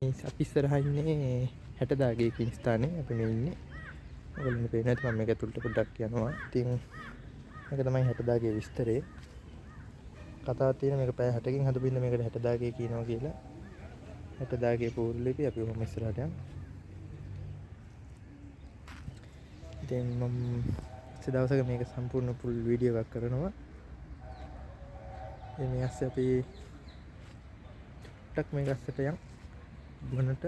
අපි ඉස්සරහා ඉන්නේ 60 දාගේ කියන ස්ථානේ අපි මේ ඉන්නේ. ඔයගොල්ලන්ට පේන්නේ නැති මම මේක ඇතුළට පොඩ්ඩක් යනවා. ඉතින් මේක තමයි 60 දාගේ විස්තරේ. කතාවක් තියෙන මේක පැය 60කින් හදපු ඉන්න මේකට 60 දාගේ කියනවා කියලා. 60 දාගේ පූර්ව ලිපි අපි ඔහොම ඉස්සරහට යමු. ඉතින් මම දවසක මේක සම්පූර්ණ ෆුල් වීඩියෝ එකක් කරනවා. මේ ඇස්සේ අපි ටක් මේක ඇස්සට යමු. ගුණට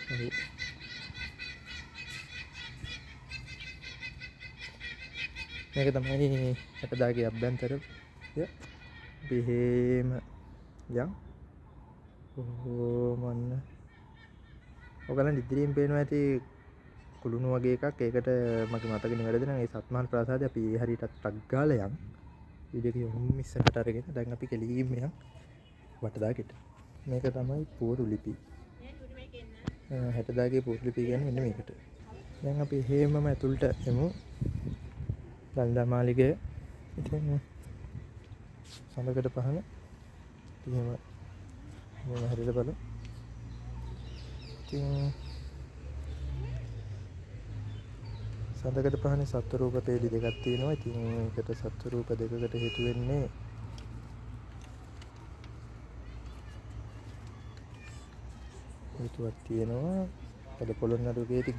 හරි මේක තමයි 60 දාගේ අභ්‍යන්තරය. බෙහෙම යම් ඕමන්න ඔයගලන් ඉදිරියෙන් පේනවා ඇති කුළුණු වගේ එකක්. ඒකට මගේ මතක නිවැරදි නම් ඒ සත්මහල් ප්‍රාසාදය. අපි ඒ හරියට ටක් ගාලා යම් වීඩියෝ එක යොමු ඉස්සරහට අරගෙන දැන් අපි කෙලින්ම යම් වටදාගෙට. මේක තමයි පූර්ව ලිපි. 60 දාගේ පූර්ව ලිපි කියන්නේ මෙන්න මේකට. දැන් අපි හේමම ඇතුළට යමු. දළදා මාලිගය. ඉතින් සඳකඩ පහන එහෙම මේ හරියට බලමු. ඉතින් සඳකඩ පහනේ සත්ව රූප පේලි දෙකක් තියෙනවා. ඉතින් ඒකට සත්ව රූප දෙකකට හේතු වෙන්නේ හේතුවක් තියෙනවා. අද පොළොන්නරුවේදී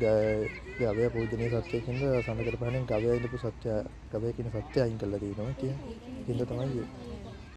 ගවය පූජනීය සත්වයකින්ද සඳකඩ පහනේ ගවය ඉඳපු සත්‍ය ගවය කියන සත්‍ය අයින් කරලා තියෙනවා. ඉතින් තමයි